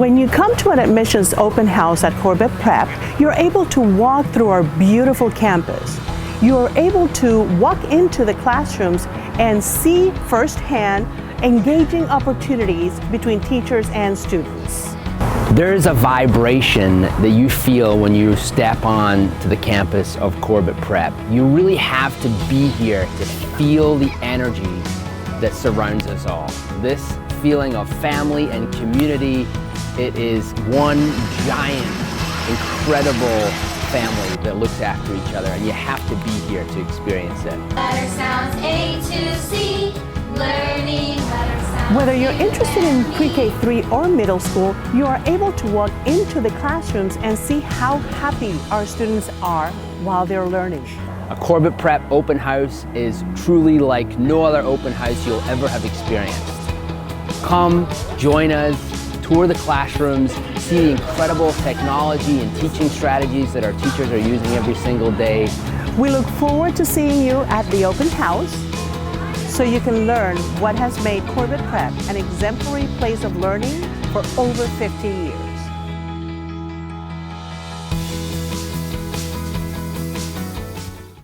When you come to an admissions open house at Corbett Prep, you're able to walk through our beautiful campus. You're able to walk into the classrooms and see firsthand engaging opportunities between teachers and students. There is a vibration that you feel when you step on to the campus of Corbett Prep. You really have to be here to feel the energy that surrounds us all. This feeling of family and community, it is one giant, incredible family that looks after each other, and you have to be here to experience it. Letter sounds A to Z, learning letter sounds. Whether you're interested in pre-K3 or middle school, you are able to walk into the classrooms and see how happy our students are while they're learning. A Corbett Prep open house is truly like no other open house you'll ever have experienced. Come, join us, tour the classrooms, see the incredible technology and teaching strategies that our teachers are using every single day. We look forward to seeing you at the open house so you can learn what has made Corbett Prep an exemplary place of learning for over 50 years.